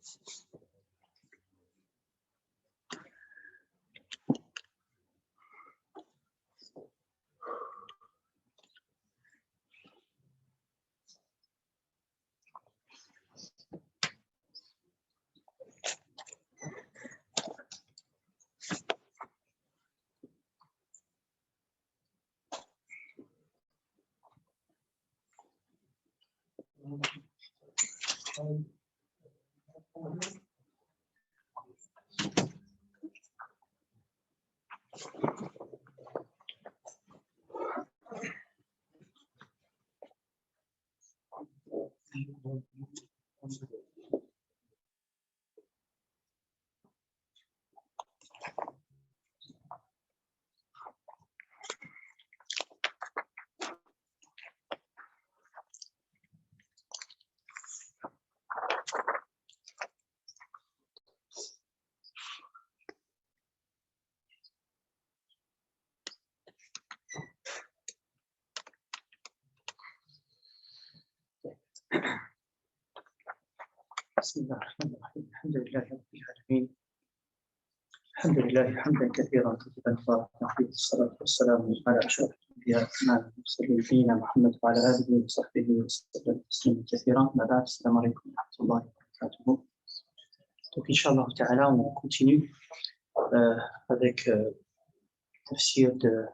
بسم الله الرحمن الرحيم الحمد لله رب العالمين الحمد لله حمدا كثيرا طيبا مباركا فيه الصلاة والسلام على أشرف الأنبياء والمرسلين نبينا محمد وعلى آله وصحبه وسلم تسليما كثيرا. أما بعد السلام عليكم ورحمة الله وبركاته. Donc Inch'Allah Ta'ala, on continue avec le tafsir de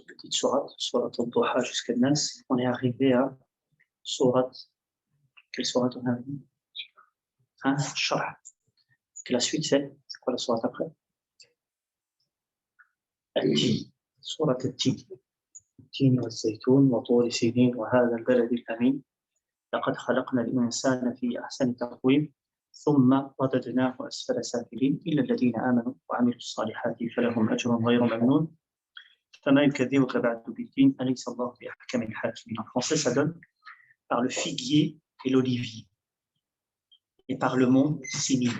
petite sourate al-Duha jusqu'à Nas. On est arrivé à sourate, quelle sourate on a vu? Sharh. Que la suite c'est quoi la sourate après? Al-Tin, sourate Al-Tin. التين والزيتون وطور سينين وهذا البلد الأمين لقد خلقنا الإنسان في أحسن تقويم ثم رددناه أسفل سافلين إلا الذين آمنوا وعملوا الصالحات فلهم أجر غير ممنون فما يكذبك بعد بالدين أليس الله بأحكم الحاكمين. En français, ça donne par le figuier et l'olivier et par le mont Sinin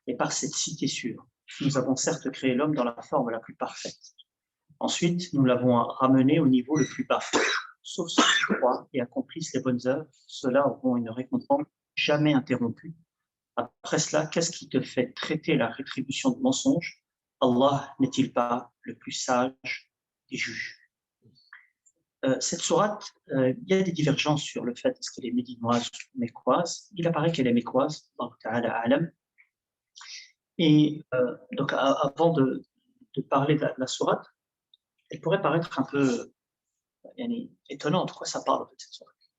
et par cette cité sûre. Nous avons certes créé l'homme dans la forme la plus parfaite. Ensuite, nous l'avons ramené au niveau le plus bas. Sauf ceux qui croient et accomplissent les bonnes œuvres, ceux-là auront une récompense jamais interrompue. Après cela, qu'est-ce qui te fait traiter la rétribution de mensonge? Allah n'est-il pas le plus sage des juges? Cette sourate, il y a des divergences sur le fait est-ce qu'elle est médinoise ou mécoise. Il apparaît qu'elle est mécoise, Allah Ta'ala A'lam. Et donc, avant de parler de la sourate, elle pourrait paraître un peu étonnante. De quoi ça parle en fait, cette sourate?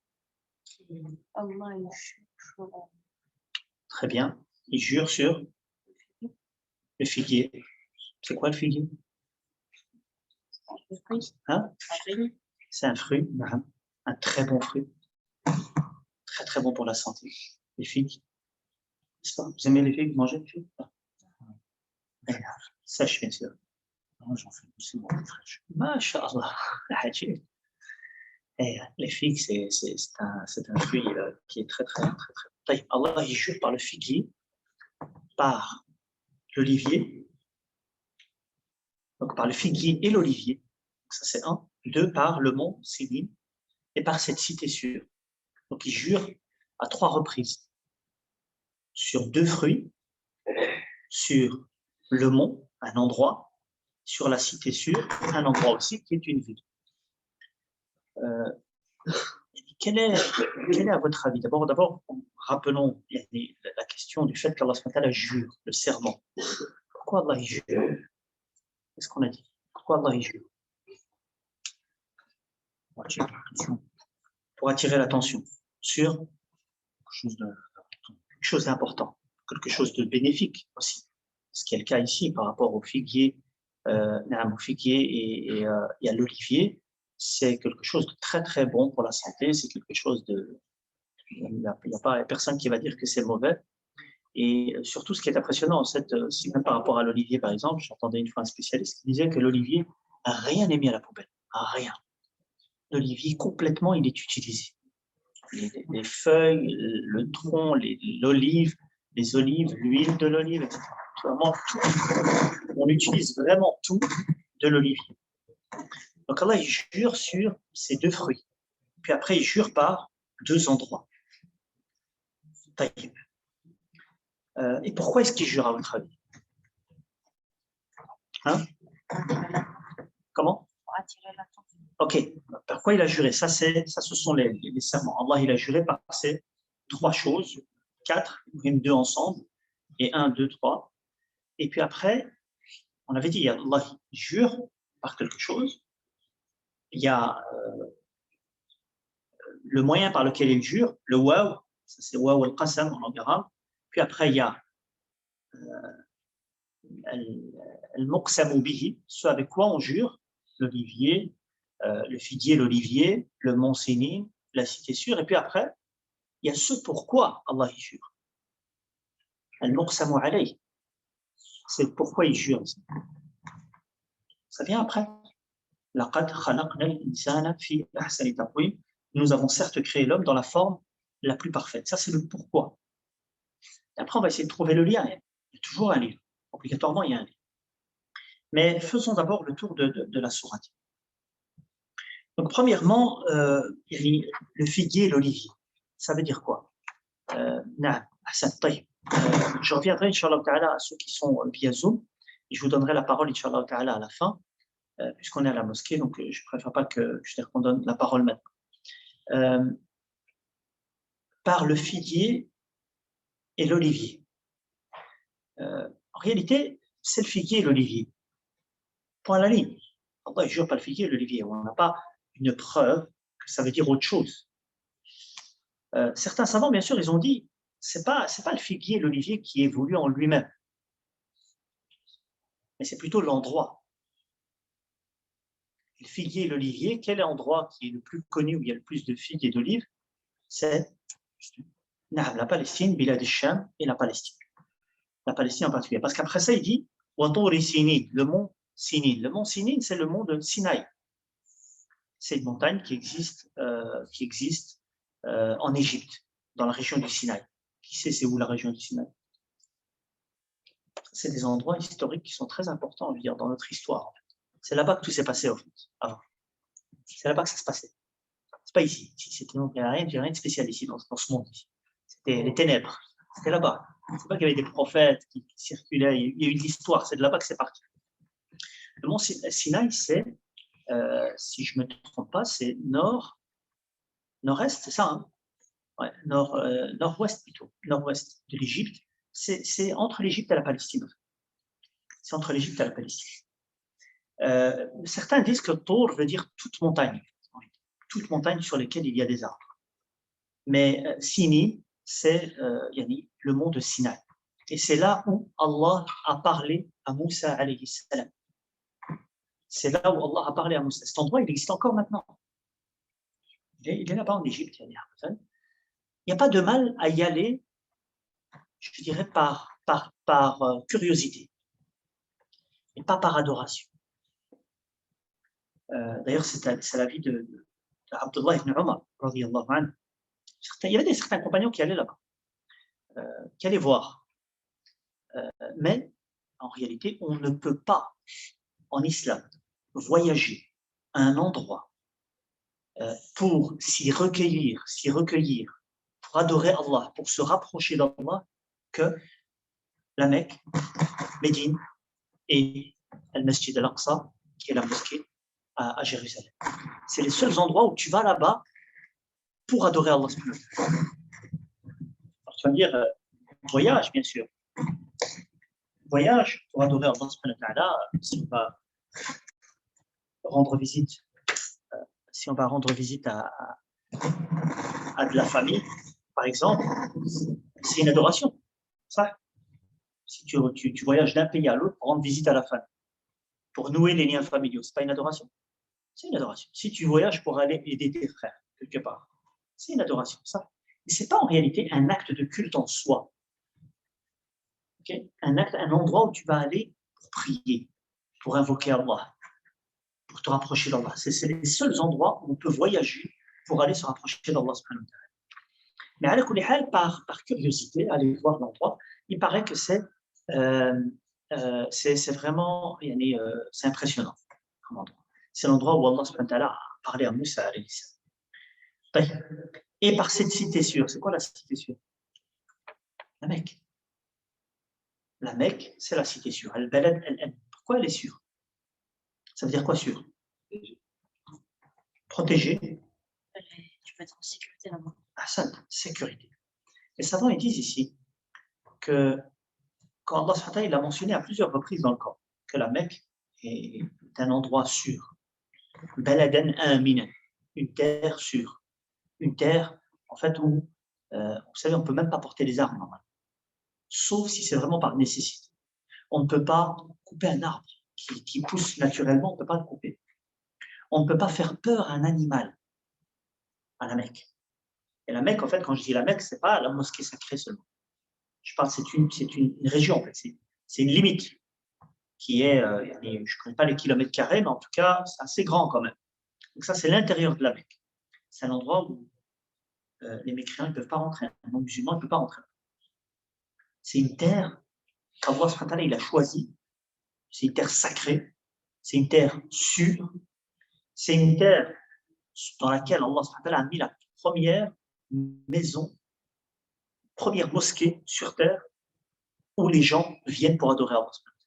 Très bien. Il jure sur le figuier. C'est quoi le figuier? Hein? C'est un fruit, un très bon fruit. Très très bon pour la santé. Les figues. Vous aimez les figues? Vous mangez les figues? Sèche, bien sûr. Non, j'en fais aussi beaucoup fraîche. Masha'Allah. Les figues, c'est un fruit qui est très très très très. Allah il jure par le figuier, par l'olivier, donc par le figuier et l'olivier, ça c'est un. Deux, par le mont Sinin et par cette cité sûre. Donc il jure à 3 reprises sur 2 fruits, sur le mont, un endroit, sur la cité sûre, un endroit aussi qui est une ville. Quel est à votre avis? D'abord, rappelons la question du fait qu'Allah subhanahu wa ta'ala jure, le serment. Pourquoi Allah jure? Qu'est-ce qu'on a dit? Pourquoi Allah jure? Pour attirer l'attention sur quelque chose d'important, quelque chose de bénéfique aussi. Ce qui est le cas ici par rapport au figuier, et à l'olivier, c'est quelque chose de très très bon pour la santé, c'est quelque chose de... Il n'y a pas personne qui va dire que c'est mauvais. Et surtout, ce qui est impressionnant, si même par rapport à l'olivier, par exemple, j'entendais une fois un spécialiste qui disait que l'olivier, rien n'est mis à la poubelle, rien. L'olivier, complètement, il est utilisé. Les feuilles, le tronc, l'olive, les olives, l'huile de l'olive, etc. Vraiment tout. On utilise vraiment tout de l'olivier. Donc Allah, il jure sur ces 2 fruits. Puis après, il jure par 2 endroits. Et pourquoi est-ce qu'il jure à votre avis? Hein? Comment? Pour attirer l'attention. Ok. Pourquoi il a juré? Ça, ce sont les serments. Allah, il a juré par ces 3 choses, 4, même 2 ensemble, et 1, 2, 3. Et puis après, on avait dit, Allah jure par quelque chose. Il y a le moyen par lequel il jure, le waw, ça c'est waw al-qasam en arabe. Puis après, il y a al-muqsamu bihi, ce avec quoi on jure, l'olivier, le figuier, l'olivier, le mont Sinin, la cité sûre. Et puis après, il y a ce pourquoi Allah y jure. Al-muqsamu alayh, c'est pourquoi il jure. Ça vient après. Laqad khalaqna al-insana fi ahsani taqwim. Nous avons certes créé l'homme dans la forme la plus parfaite. Ça, c'est le pourquoi. Et après, on va essayer de trouver le lien. Il y a toujours un lien. Obligatoirement, il y a un lien. Mais faisons d'abord le tour de la sourate. Donc, premièrement, le figuier et l'olivier. Ça veut dire quoi? Je reviendrai, Inch'Allah Ta'ala, à ceux qui sont via Zoom. Et je vous donnerai la parole, Inch'Allah Ta'ala, à la fin, puisqu'on est à la mosquée. Donc, je ne préfère pas que je qu'on donne la parole maintenant. Par le figuier et l'olivier. En réalité, c'est le figuier et l'olivier. Point à la ligne. Allah ne jure pas le figuier et l'olivier. On n'a pas une preuve que ça veut dire autre chose. Certains savants, bien sûr, ils ont dit c'est pas le figuier et l'olivier qui évoluent en lui-même, mais c'est plutôt l'endroit. Le figuier et l'olivier, quel est l'endroit qui est le plus connu où il y a le plus de figues et d'olives? C'est la Palestine, Bilad al-Sham et la Palestine. La Palestine en particulier. Parce qu'après ça, il dit le mont Sinin. Le mont Sinin, c'est le mont de Sinaï. C'est une montagne qui existe en Égypte, dans la région du Sinaï. Qui sait c'est où la région du Sinaï? C'est des endroits historiques qui sont très importants, je veux dire, dans notre histoire. En fait. C'est là-bas que tout s'est passé, en fait, avant. C'est là-bas que ça se passait. C'est pas ici. Il n'y a rien de spécial ici, dans ce monde. C'était les ténèbres. C'était là-bas. C'est pas qu'il y avait des prophètes qui circulaient. Il y a eu de l'histoire. C'est de là-bas que c'est parti. Le mont Sinaï, c'est, si je ne me trompe pas, c'est nord-est, c'est ça, hein? Ouais, nord-ouest plutôt, nord-ouest de l'Égypte. C'est entre l'Égypte et la Palestine. C'est entre l'Égypte et la Palestine. Certains disent que Tour veut dire toute montagne sur lesquelles il y a des arbres. Mais Sini, c'est le mont de Sinaï. Et c'est là où Allah a parlé à Moussa alayhi salam. C'est là où Allah a parlé à Moussa. Cet endroit, il existe encore maintenant. Il est là-bas en Égypte. Il n'y a pas de mal à y aller, je dirais, par curiosité. Et pas par adoration. D'ailleurs, c'est la vie d'Abdullah ibn Umar, radiyallahu anhu. Il y avait certains compagnons qui allaient là-bas, qui allaient voir. Mais, en réalité, on ne peut pas, en islam, voyager à un endroit pour s'y recueillir, pour adorer Allah, pour se rapprocher d'Allah, que la Mecque, Médine et le Masjid al-Aqsa, qui est la mosquée à Jérusalem. C'est les seuls endroits où tu vas là-bas pour adorer Allah. Alors, tu vas me dire, voyage, bien sûr. Voyage pour adorer Allah, si on va rendre visite, à de la famille, par exemple, c'est une adoration. Ça, si tu voyages d'un pays à l'autre pour rendre visite à la famille, pour nouer les liens familiaux, c'est pas une adoration? C'est une adoration. Si tu voyages pour aller aider tes frères, quelque part, c'est une adoration, ça. Mais ce n'est pas en réalité un acte de culte en soi. Okay? Un endroit où tu vas aller pour prier, pour invoquer Allah, pour te rapprocher d'Allah. C'est les seuls endroits où on peut voyager pour aller se rapprocher d'Allah. Mais à la par curiosité, aller voir l'endroit, il paraît que c'est vraiment c'est impressionnant comme endroit. C'est l'endroit où Allah a parlé à Moussa alayhi salam. Et par cette cité sûre, c'est quoi la cité sûre? La Mecque. La Mecque, c'est la cité sûre. Al-Balad al-Amin. Pourquoi elle est sûre? Ça veut dire quoi sûre? Protégée. Tu peux être en sécurité là-bas. Hassan, sécurité. Les savants ils disent ici que quand Allah subhanahu wa ta'ala, il a mentionné à plusieurs reprises dans le Coran que la Mecque est un endroit sûr. Baladan aminan, une terre sûre. Une terre, en fait, où, vous savez, on ne peut même pas porter les armes normalement. Sauf si c'est vraiment par nécessité. On ne peut pas couper un arbre qui pousse naturellement, on ne peut pas le couper. On ne peut pas faire peur à un animal à la Mecque. Et la Mecque, en fait, quand je dis la Mecque, ce n'est pas la mosquée sacrée seulement. Je parle, c'est une région, en fait. C'est une limite qui est, je ne connais pas les kilomètres carrés, mais en tout cas, c'est assez grand quand même. Donc ça, c'est l'intérieur de la Mecque. C'est un endroit où les mécréants ne peuvent pas rentrer. Un non-musulman ne peut pas rentrer. C'est une terre qu'Allah subhanahu wa ta'ala, il a choisie. C'est une terre sacrée. C'est une terre sûre. C'est une terre dans laquelle Allah subhanahu wa ta'ala a mis la première maison, première mosquée sur terre où les gens viennent pour adorer Allah subhanahu wa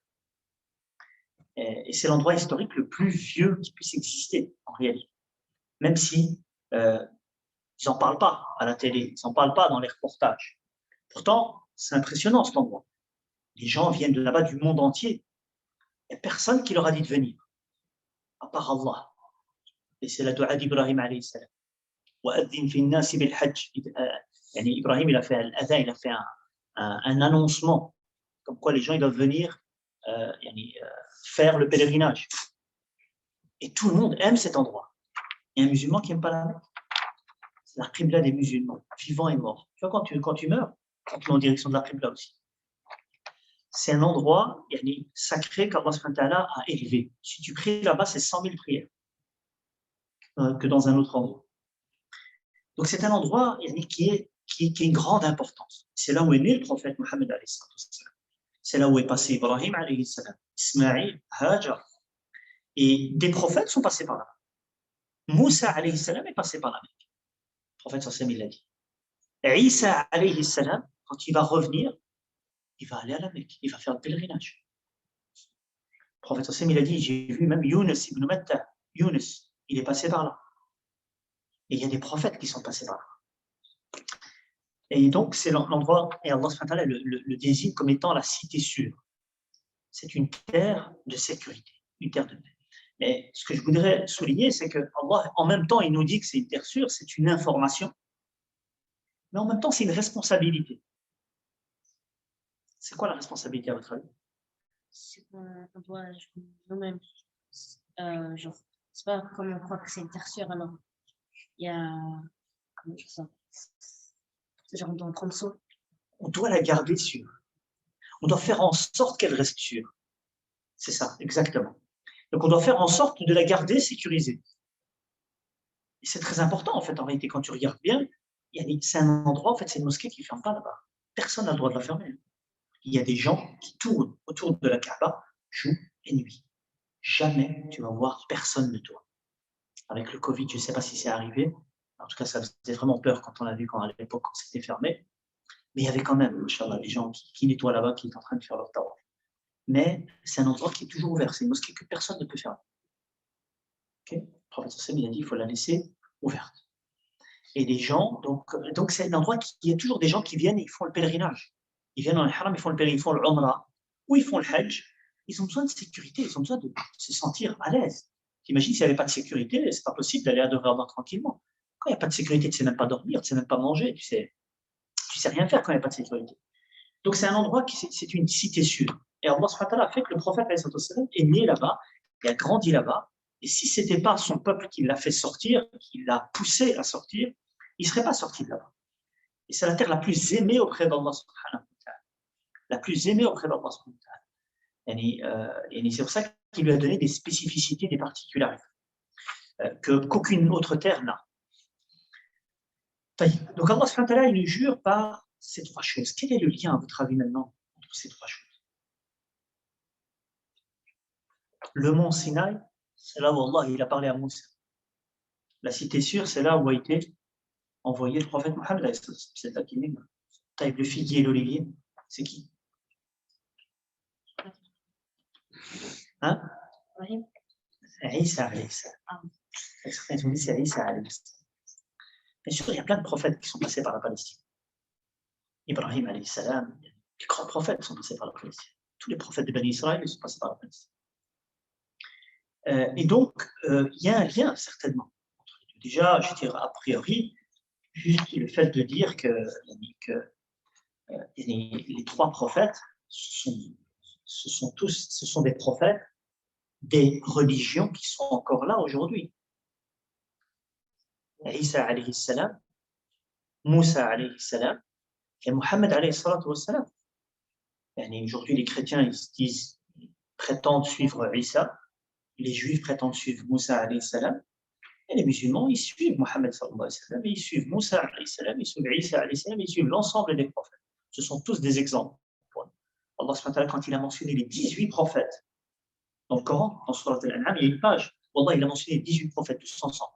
ta'ala. Et c'est l'endroit historique le plus vieux qui puisse exister en réalité. Même si ils n'en parlent pas à la télé, ils n'en parlent pas dans les reportages. Pourtant, c'est impressionnant cet endroit. Les gens viennent de là-bas du monde entier. Il n'y a personne qui leur a dit de venir, à part Allah. Et c'est la dua d'Ibrahim alayhi salam. وَأَذِّنْ فِي النَّاسِ بِالْحَجِّ. Ibrahim, il a fait l'adhan, il a fait un annoncement, comme quoi les gens ils doivent venir faire le pèlerinage. Et tout le monde aime cet endroit. Il y a un musulman qui n'aime pas la Mecque. C'est la qibla des musulmans, vivants et morts. Tu vois, quand tu meurs, tu es en direction de la qibla aussi. C'est un endroit sacré qu'Allah subhanahu wa ta'ala a élevé. Si tu pries là-bas, c'est 100 000 prières que dans un autre endroit. Donc c'est un endroit qui a une grande importance. C'est là où est né le prophète Mohammed alayhi salam. C'est là où est passé Ibrahim alayhi salam, Ismaïl, Hajar. Et des prophètes sont passés par là. Moussa alayhi salam est passé par là. Le prophète sallam il l'a dit. Et Isa alayhi salam, quand il va revenir, il va aller à la Mecque, il va faire le pèlerinage. Le prophète sallam il a dit, j'ai vu même Yunus ibn Matta, Yunus, il est passé par là. Et il y a des prophètes qui sont passés par là. Et donc, c'est l'endroit, et Allah le désigne comme étant la cité sûre. C'est une terre de sécurité, une terre de paix. Mais ce que je voudrais souligner, c'est que Allah, en même temps, il nous dit que c'est une terre sûre, c'est une information, mais en même temps, c'est une responsabilité. C'est quoi la responsabilité à votre avis? C'est qu'on doit nous-mêmes, genre, c'est pas comme on croit que c'est une terre sûre, alors il y a, comment dire ça, genre on doit en prendre soin. On doit la garder sûre. On doit faire en sorte qu'elle reste sûre. C'est ça, exactement. Donc on doit faire en sorte de la garder sécurisée. Et c'est très important, en fait, en réalité, quand tu regardes bien, c'est un endroit, en fait, c'est une mosquée qui ne ferme pas là-bas. Personne n'a le droit de la fermer. Il y a des gens qui tournent autour de la Kaaba jour et nuit. Jamais tu vas voir personne de toi. Avec le Covid, je ne sais pas si c'est arrivé. En tout cas, ça faisait vraiment peur quand on a vu à l'époque quand c'était fermé. Mais il y avait quand même, Inch'Allah, des gens qui nettoient là-bas, qui sont en train de faire leur tawaf. Mais c'est un endroit qui est toujours ouvert. C'est une mosquée que personne ne peut fermer. Okay? Le prophète Sam, il a dit qu'il faut la laisser ouverte. Et les gens, donc c'est un endroit il y a toujours des gens qui viennent et ils font le pèlerinage. Ils viennent dans le haram, ils font le pèlerinage, ils font le umrah, ou ils font le hajj. Ils ont besoin de sécurité, ils ont besoin de se sentir à l'aise. T'imagines s'il n'y avait pas de sécurité, c'est pas possible d'aller adorer Allah tranquillement. Quand il n'y a pas de sécurité, tu ne sais même pas dormir, tu ne sais même pas manger, tu sais rien faire quand il n'y a pas de sécurité. Donc c'est un endroit c'est une cité sûre. Et Allah subhanahu wa ta'ala a fait que le prophète est né là-bas, il a grandi là-bas, et si ce n'était pas son peuple qui l'a fait sortir, qui l'a poussé à sortir, il ne serait pas sorti de là-bas. Et c'est la terre la plus aimée auprès d'Allah subhanahu wa ta'ala. La plus aimée auprès d'Allah subhanahu wa ta'ala. Et c'est pour ça qu'il lui a donné des spécificités, des particularités qu'aucune autre terre n'a. Donc Allah subhanahu wa ta'ala, il nous jure par ces trois choses. Quel est le lien, à votre avis, maintenant, entre ces trois choses? Le mont Sinaï, c'est là où Allah il a parlé à Moussa. La cité sûre, c'est là où a été envoyé le prophète Mohammed. C'est là qu'il est. Le figuier et l'olivier, c'est qui? Hein? Ibrahim. Isa alayhi salam. Ah. Certains ont dit c'est Isa alayhi salam. Bien sûr, il y a plein de prophètes qui sont passés par la Palestine. Ibrahim alayhi salam, les grands prophètes sont passés par la Palestine. Tous les prophètes de Bani Israël sont passés par la Palestine. Et donc, il y a un lien certainement. Déjà, je dirais a priori, juste le fait de dire que les trois prophètes, ce sont des prophètes des religions qui sont encore là aujourd'hui. Isa alayhi salam, Moussa alayhi salam et Mohammed alayhi salatu wa salam. Aujourd'hui, les chrétiens ils prétendent suivre Isa, les juifs prétendent suivre Moussa alayhi salam, et les musulmans ils suivent Mohammed sallallahu alayhi wa sallam, ils suivent Moussa alayhi salam, ils suivent Isa alayhi salam, ils suivent l'ensemble des prophètes. Ce sont tous des exemples. Allah subhanahu wa ta'ala, quand il a mentionné les 18 prophètes dans le Coran, dans Surat Al-An'am, il y a une page, Allah il a mentionné les 18 prophètes tous ensemble.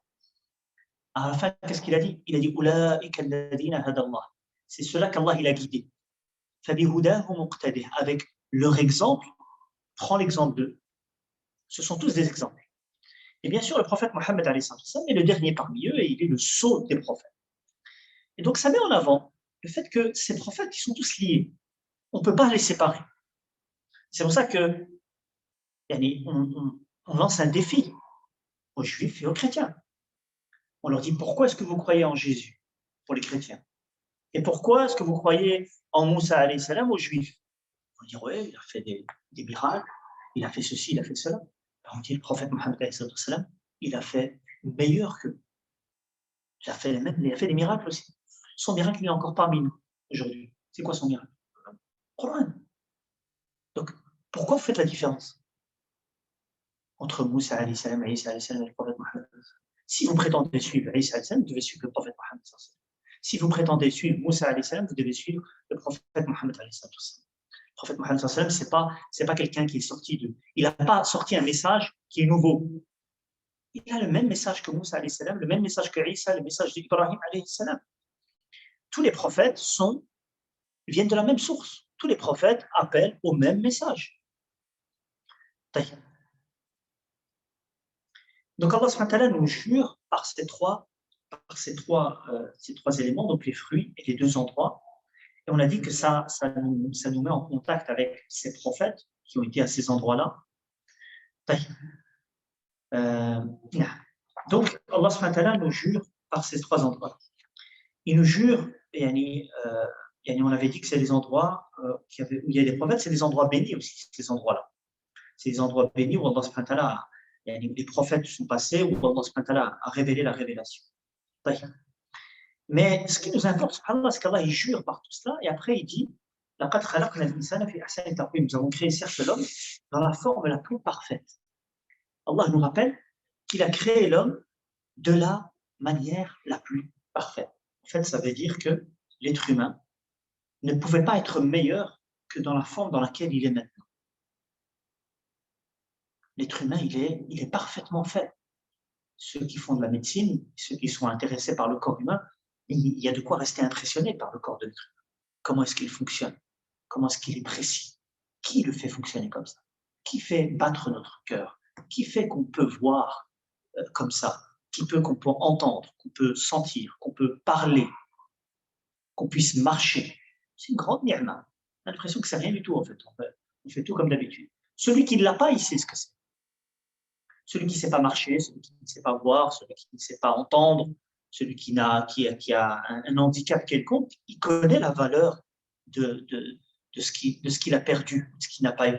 À la fin, qu'est-ce qu'il a dit? Il a dit Ulaika alladhina hada Allah. C'est cela qu'Allah il a guidé. Fabihudahu muqtadih. Avec leur exemple, prends l'exemple d'eux. Ce sont tous des exemples. Et bien sûr, le prophète Mohammed alayhi salam est le dernier parmi eux et il est le sceau des prophètes. Et donc, ça met en avant le fait que ces prophètes, ils sont tous liés. On ne peut pas les séparer. C'est pour ça que on lance un défi aux juifs et aux chrétiens. On leur dit pourquoi est-ce que vous croyez en Jésus pour les chrétiens? Et pourquoi est-ce que vous croyez en Moussa alayhi salam aux juifs? On va dire oui, il a fait des miracles, il a fait ceci, il a fait cela. Alors on dit le prophète Mohammed alayhi salam, il a fait meilleur qu'eux. Il a fait des miracles aussi. Son miracle, il est encore parmi nous aujourd'hui. C'est quoi son miracle? Le Coran. Donc, pourquoi vous faites la différence entre Moussa alayhi salam, Isa alayhi salam et le prophète Mohammed? Si vous prétendez suivre Isa alayhi salam, vous devez suivre le prophète Mohammed. Si vous prétendez suivre Moussa alayhi salam, vous devez suivre le prophète Mohammed alayhi salam. Le prophète Mohammed alayhi salam, c'est pas quelqu'un qui est sorti de... Il n'a pas sorti un message qui est nouveau. Il a le même message que Moussa alayhi salam, le même message que Isa, le message d'Ibrahim alayhi salam. Tous les prophètes viennent de la même source. Tous les prophètes appellent au même message. Donc Allah subhanahu wa ta'ala nous jure par ces trois éléments, donc les fruits et les deux endroits. Et on a dit que ça nous met en contact avec ces prophètes qui ont été à ces endroits-là. Donc Allah subhanahu wa ta'ala nous jure par ces trois endroits. Il nous jure, on avait dit que c'est des endroits où il y a des prophètes, c'est des endroits bénis aussi, ces endroits-là. C'est des endroits bénis où Allah subhanahu wa ta'ala, les prophètes sont passés, où Allah subhanahu wa ta'ala a révélé la révélation. Mais ce qui nous importe, subhanallah, c'est qu'Allah il jure par tout cela, et après il dit لَقَدْ خَلَقْنَا الْإِنسَانَ فِي أَحْسَنِ تَقْوِيمٍ. Nous avons créé certes l'homme dans la forme la plus parfaite. Allah nous rappelle qu'il a créé l'homme de la manière la plus parfaite. En fait, ça veut dire que l'être humain ne pouvait pas être meilleur que dans la forme dans laquelle il est maintenant. L'être humain, il est parfaitement fait. Ceux qui font de la médecine, ceux qui sont intéressés par le corps humain, il y a de quoi rester impressionné par le corps de l'être humain. Comment est-ce qu'il fonctionne? Comment est-ce qu'il est précis? Qui le fait fonctionner comme ça? Qui fait battre notre cœur? Qui fait qu'on peut voir comme ça? Qu'on peut entendre, qu'on peut sentir, qu'on peut parler, qu'on puisse marcher? C'est une grande ni'ma. On a l'impression que c'est rien du tout en fait. On fait tout comme d'habitude. Celui qui ne l'a pas, il sait ce que c'est. Celui qui ne sait pas marcher, celui qui ne sait pas voir, celui qui ne sait pas entendre, celui qui a un handicap quelconque, il connaît la valeur de ce qu'il a perdu, de ce qu'il n'a pas eu.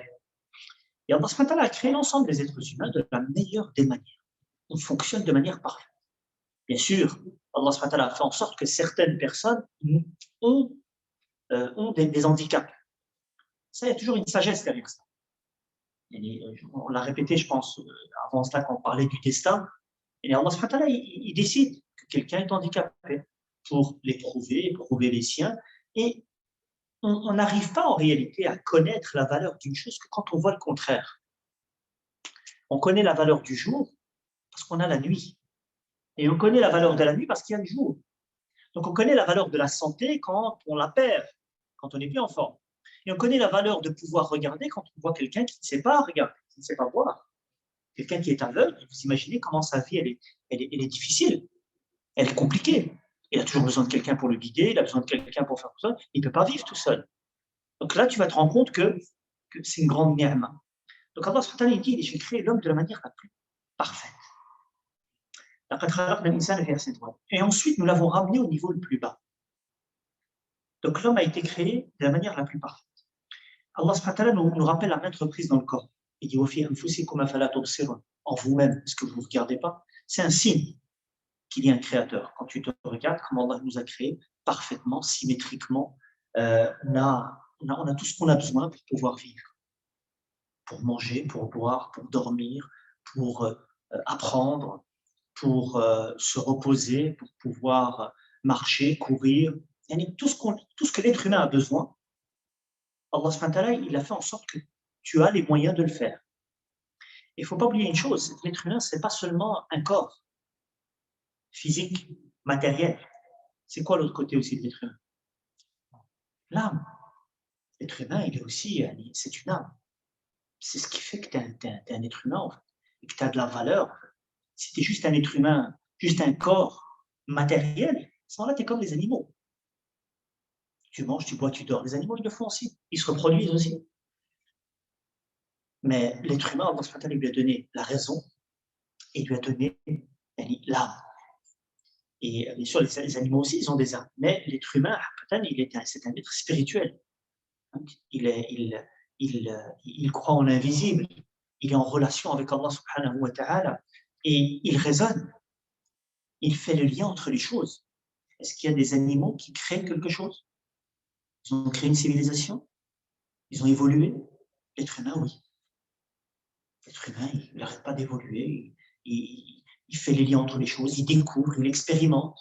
Et Allah subhanahu wa ta'ala a créé l'ensemble des êtres humains de la meilleure des manières. On fonctionne de manière parfaite. Bien sûr, Allah subhanahu wa ta'ala a fait en sorte que certaines personnes ont des handicaps. Ça, il y a toujours une sagesse derrière ça. On l'a répété, je pense, avant cela, quand on parlait du destin. Et Allah subhanahu wa ta'ala, il décide que quelqu'un est handicapé pour l'éprouver, éprouver les siens. Et on n'arrive pas en réalité à connaître la valeur d'une chose que quand on voit le contraire. On connaît la valeur du jour parce qu'on a la nuit. Et on connaît la valeur de la nuit parce qu'il y a le jour. Donc on connaît la valeur de la santé quand on la perd, quand on n'est plus en forme. Et on connaît la valeur de pouvoir regarder quand on voit quelqu'un qui ne sait pas regarder. qui ne sait pas voir, quelqu'un qui est aveugle, vous imaginez comment sa vie elle est difficile, elle est compliquée. Il a toujours besoin de quelqu'un pour le guider, il a besoin de quelqu'un pour faire tout ça, il ne peut pas vivre tout seul. Donc là, tu vas te rendre compte que c'est une grande ni'ma. Donc Allah subhanahu wa ta'ala dit, j'ai créé l'homme de la manière la plus parfaite. Et ensuite, nous l'avons ramené au niveau le plus bas. Donc l'homme a été créé de la manière la plus parfaite. Allah subhanahu wa ta'ala nous rappelle à maintes reprises dans le Coran. Il dit, en vous-même, est-ce que vous ne regardez pas? C'est un signe qu'il y a un créateur. Quand tu te regardes, comment Allah nous a créés parfaitement, symétriquement, on a tout ce qu'on a besoin pour pouvoir vivre. Pour manger, pour boire, pour dormir, pour apprendre, pour se reposer, pour pouvoir marcher, courir. Tout ce que l'être humain a besoin, Allah subhanahu wa ta'ala, il a fait en sorte que tu as les moyens de le faire. Il ne faut pas oublier une chose, l'être humain, ce n'est pas seulement un corps physique, matériel. C'est quoi l'autre côté aussi de l'être humain? L'âme. L'être humain, il est aussi, c'est une âme. C'est ce qui fait que tu es un être humain, en fait, et que tu as de la valeur. Si tu es juste un être humain, juste un corps matériel, à ce moment-là, tu es comme les animaux. Tu manges, tu bois, tu dors. Les animaux, ils le font aussi. Ils se reproduisent aussi. Mais l'être humain, Allah lui a donné la raison et lui a donné l'âme. Et bien sûr, les animaux aussi, ils ont des âmes. Mais l'être humain, c'est un être spirituel. Il croit en l'invisible. Il est en relation avec Allah subhanahu wa ta'ala. Et il raisonne. Il fait le lien entre les choses. Est-ce qu'il y a des animaux qui créent quelque chose? Ils ont créé une civilisation? Ils ont évolué? L'être humain, oui. L'être humain, il n'arrête pas d'évoluer. Il fait les liens entre les choses. Il découvre, il expérimente.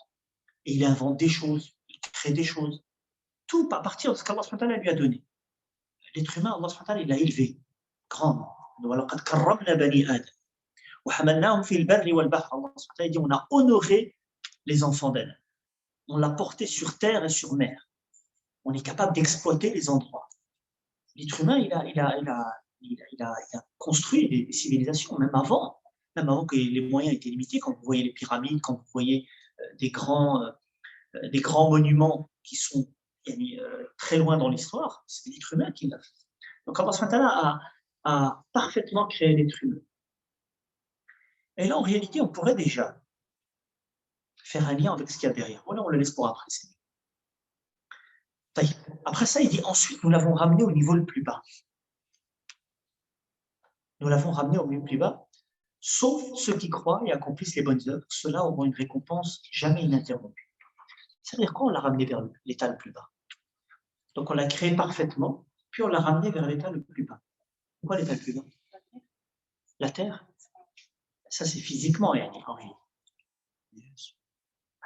Et il invente des choses. Il crée des choses. Tout à partir de ce qu'Allah subhanahu wa ta'ala lui a donné. L'être humain, Allah subhanahu wa ta'ala, il l'a élevé. Grandement. وَلَقَدْ كَرَّمْنَا بَنِي آدَمَ وَحَمَلْنَاهُمْ فِي الْبَرِّ وَالْبَحْرِ. Allah subhanahu wa ta'ala dit, on a honoré les enfants d'Adam. On l'a porté sur terre et sur mer. On est capable d'exploiter les endroits. L'être humain, il a construit des civilisations, même avant que les moyens étaient limités. Quand vous voyez les pyramides, quand vous voyez des grands monuments qui sont très loin dans l'histoire, c'est l'être humain qui l'a fait. Donc Allah subhanahu wa ta'ala a parfaitement créé l'être humain. Et là, en réalité, on pourrait déjà faire un lien avec ce qu'il y a derrière. Voilà, on le laisse pour après. Après ça, il dit ensuite, nous l'avons ramené au niveau le plus bas. Nous l'avons ramené au niveau le plus bas, sauf ceux qui croient et accomplissent les bonnes œuvres. Ceux-là auront une récompense jamais ininterrompue. C'est-à-dire quoi? On l'a ramené vers l'état le plus bas. Donc on l'a créé parfaitement, puis on l'a ramené vers l'état le plus bas. Pourquoi l'état le plus bas? La terre. Ça, c'est physiquement, Henri.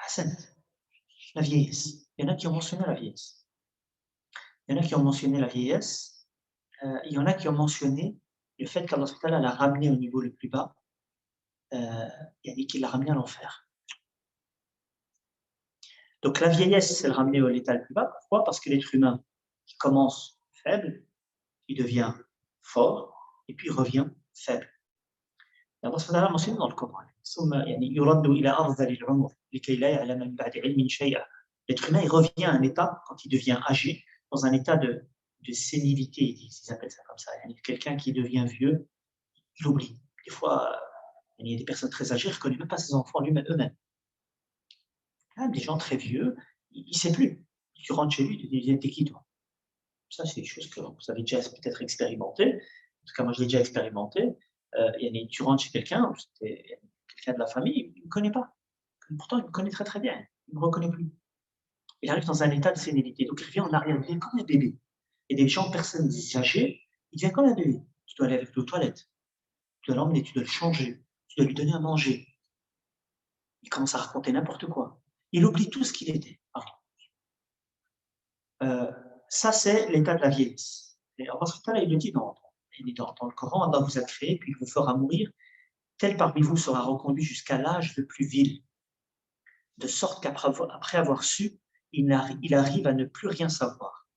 Hassan, la vieillesse. Il y en a qui ont mentionné la vieillesse. Il y en a qui ont mentionné la vieillesse. Il y en a qui ont mentionné le fait qu'Allah l'a ramené au niveau le plus bas, qu'il l'a ramené à l'enfer. Donc la vieillesse, c'est le ramener à l'état le plus bas. Pourquoi? Parce que l'être humain qui commence faible, il devient fort, et puis il revient faible. Allah subhanahu wa ta'ala mentionne dans le Coran. L'être humain, il revient à un état, quand il devient âgé, dans un état de sénilité, ils appellent ça comme ça. Quelqu'un qui devient vieux, il oublie. Des fois, il y a des personnes très âgées, il ne reconnaît même pas ses enfants eux-mêmes. Des gens très vieux, il ne sait plus. Tu rentres chez lui, tu te dis, t'es qui toi? Ça, c'est des choses que vous avez déjà peut-être expérimentées. En tout cas, moi, je l'ai déjà expérimenté. Tu rentres chez quelqu'un de la famille, il ne me connaît pas. Pourtant, il me connaît très très bien. Il ne me reconnaît plus. Il arrive dans un état de sénilité. Donc, il revient en arrière, il devient comme un bébé. Et des gens, personnes âgées, il devient comme un bébé. Tu dois aller avec lui aux toilettes. Tu dois l'emmener, tu dois le changer. Tu dois lui donner à manger. Il commence à raconter n'importe quoi. Il oublie tout ce qu'il était avant. Ça, c'est l'état de la vieillesse. Et Allah il le dit dans le Coran, Allah vous a créé, puis il vous fera mourir. Tel parmi vous sera reconduit jusqu'à l'âge le plus vil, de sorte qu'après avoir su, il arrive à ne plus rien savoir.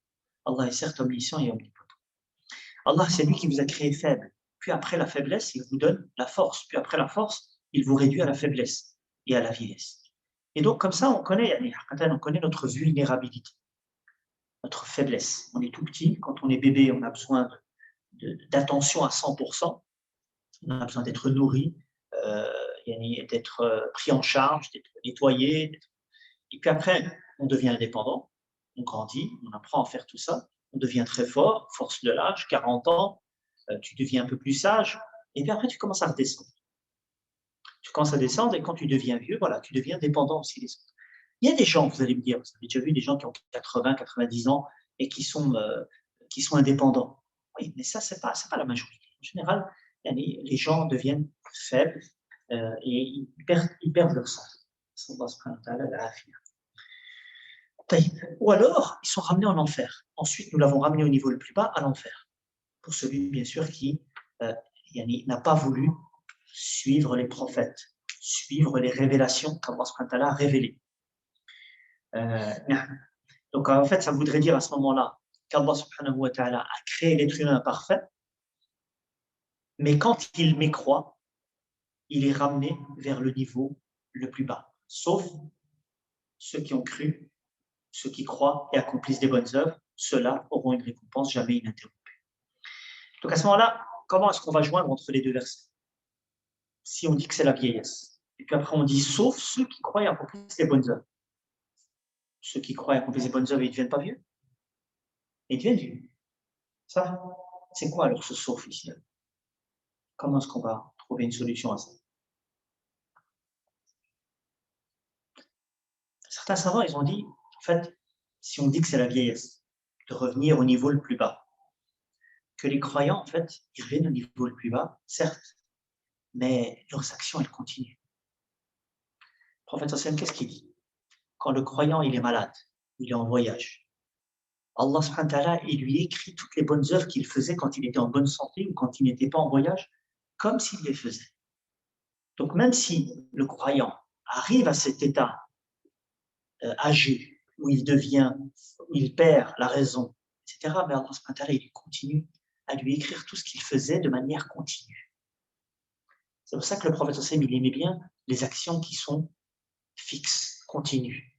Allah est certes omniscient et omnipotent. Allah, c'est lui qui vous a créé faible, puis après la faiblesse, il vous donne la force, puis après la force, il vous réduit à la faiblesse et à la vieillesse. Et donc, comme ça, on connaît notre vulnérabilité, notre faiblesse. On est tout petit, quand on est bébé, on a besoin d'attention à 100%, on a besoin d'être nourri, d'être pris en charge, d'être nettoyé. Et puis après, on devient indépendant, on grandit, on apprend à faire tout ça, on devient très fort, force de l'âge, 40 ans, tu deviens un peu plus sage, et puis après, tu commences à redescendre. Tu commences à descendre, et quand tu deviens vieux, voilà, tu deviens dépendant aussi des autres. Il y a des gens, vous allez me dire, vous avez déjà vu des gens qui ont 80, 90 ans et qui sont indépendants. Oui, mais ça, c'est pas la majorité. En général, les gens deviennent faibles et ils perdent leur sens. Ou alors, ils sont ramenés en enfer. Ensuite, nous l'avons ramené au niveau le plus bas, à l'enfer. Pour celui, bien sûr, qui n'a pas voulu suivre les prophètes, suivre les révélations qu'Allah a révélées. Donc, en fait, ça voudrait dire à ce moment-là qu'Allah subhanahu wa ta'ala a créé l'être humain parfait, mais quand il mécroit, il est ramené vers le niveau le plus bas. Sauf ceux qui ont cru, ceux qui croient et accomplissent des bonnes œuvres, ceux-là auront une récompense jamais ininterrompue. Donc, à ce moment-là, comment est-ce qu'on va joindre entre les deux versets? Si on dit que c'est la vieillesse, et puis après on dit sauf ceux qui croient et accomplissent des bonnes œuvres. Ceux qui croient et accomplissent des bonnes œuvres, ils ne deviennent pas vieux? Ils deviennent vieux. Ça, c'est quoi alors ce sauf ici? Comment est-ce qu'on va trouver une solution à ça? Certains savants, ils ont dit, en fait, si on dit que c'est la vieillesse, de revenir au niveau le plus bas, que les croyants, en fait, ils reviennent au niveau le plus bas, certes, mais leurs actions, elles continuent. Le prophète Hassan, qu'est-ce qu'il dit? Quand le croyant, il est malade, il est en voyage, Allah subhanahu wa ta'ala, il lui écrit toutes les bonnes œuvres qu'il faisait quand il était en bonne santé ou quand il n'était pas en voyage, comme s'il les faisait. Donc même si le croyant arrive à cet état âgé, où il perd la raison, etc., mais Allah subhanahu wa ta'ala, il continue à lui écrire tout ce qu'il faisait de manière continue. C'est pour ça que le prophète il aimait bien les actions qui sont fixes, continues.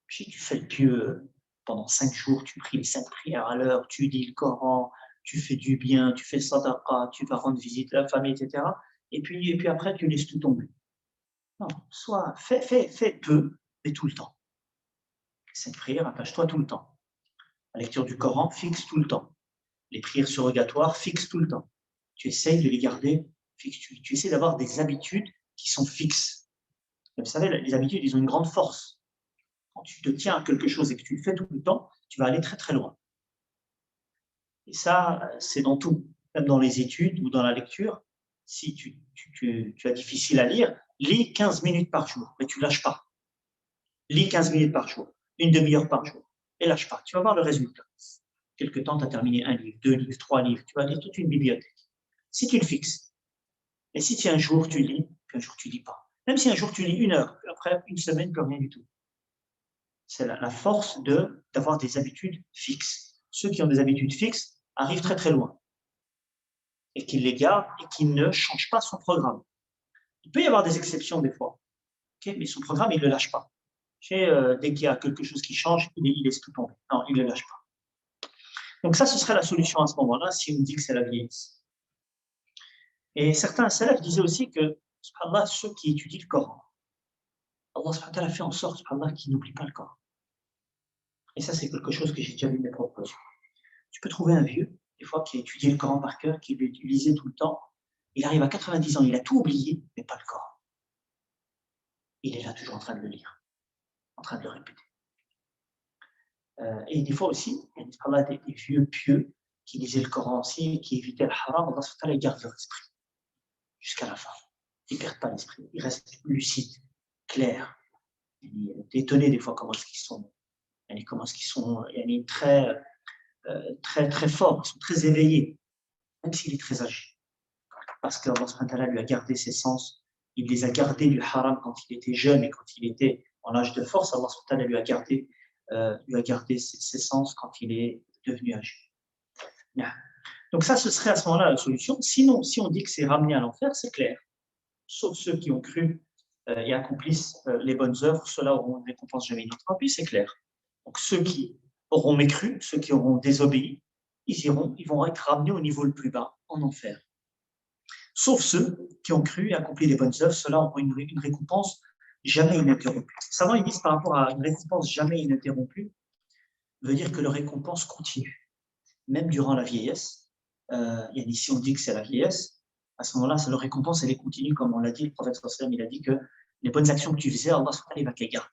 Si tu fais le pieux pendant 5 jours, tu pries les 5 prières à l'heure, tu lis le Coran, tu fais du bien, tu fais sadaqa, tu vas rendre visite à la famille, etc. Et puis après, tu laisses tout tomber. Non, fais peu, mais tout le temps. Les 5 prières, attache-toi tout le temps. La lecture du Coran, fixe tout le temps. Les prières surrogatoires, fixe tout le temps. Tu essayes de les garder fixes. Tu essaies d'avoir des habitudes qui sont fixes. Vous savez, les habitudes, ils ont une grande force. Quand tu te tiens à quelque chose et que tu le fais tout le temps, tu vas aller très très loin. Et ça, c'est dans tout, même dans les études ou dans la lecture. Si tu as difficile à lire, lis 15 minutes par jour, mais tu ne lâches pas. Lis 15 minutes par jour, une demi-heure par jour, et lâche pas. Tu vas voir le résultat. Quelque temps, tu as terminé 1 livre, 2 livres, 3 livres, tu vas lire toute une bibliothèque. Si tu le fixes, et si un jour tu lis, puis un jour tu ne lis pas, même si un jour tu lis 1 heure, puis après 1 semaine, plus rien du tout. C'est la force d'avoir des habitudes fixes. Ceux qui ont des habitudes fixes arrivent très très loin et qui les gardent et qui ne changent pas son programme. Il peut y avoir des exceptions des fois, okay, mais son programme, il ne le lâche pas. Dès qu'il y a quelque chose qui change, il laisse tout tomber. Non, il ne le lâche pas. Donc ça, ce serait la solution à ce moment-là, si on dit que c'est la vieillesse. Et certains salafs disaient aussi que, subhanallah, ceux qui étudient le Coran, Allah subhanahu wa ta'ala fait en sorte, subhanallah, qu'ils n'oublient pas le Coran. Et ça, c'est quelque chose que j'ai déjà vu de mes propres yeux. Tu peux trouver un vieux, des fois, qui a étudié le Coran par cœur, qui l'utilisait tout le temps. Il arrive à 90 ans, il a tout oublié, mais pas le Coran. Il est là toujours en train de le lire, en train de le répéter. Et des fois aussi, il y a des vieux pieux qui lisaient le Coran aussi, qui évitaient le haram, Allah subhanahu wa ta'ala, ils gardent leur esprit jusqu'à la fin. Ils ne perdent pas l'esprit, ils restent lucides, clairs. Il est étonné des fois comment est-ce qu'ils sont très, très forts, ils sont très éveillés, même s'il est très âgé. Parce qu'Allah subhanahu wa ta'ala lui a gardé ses sens, il les a gardés du haram quand il était jeune et quand il était en âge de force, Allah subhanahu wa ta'ala lui a gardé ses sens quand il est devenu âgé. Donc ça, ce serait à ce moment-là la solution. Sinon, si on dit que c'est ramené à l'enfer, c'est clair. Sauf ceux qui ont cru et accomplissent les bonnes œuvres, ceux-là auront une récompense jamais inattrapée, c'est clair. Donc ceux qui auront mécru, ceux qui auront désobéi, ils vont être ramenés au niveau le plus bas, en enfer. Sauf ceux qui ont cru et accompli les bonnes œuvres, ceux-là auront une récompense jamais ininterrompue. Savants, ils disent par rapport à une récompense jamais ininterrompue, veut dire que leur récompense continue, même durant la vieillesse. Ici, on dit que c'est la vieillesse. À ce moment-là, leur récompense, elle est continue, comme on l'a dit. Le prophète sallam, il a dit que les bonnes actions que tu faisais, Allah subhanahu va te les garder.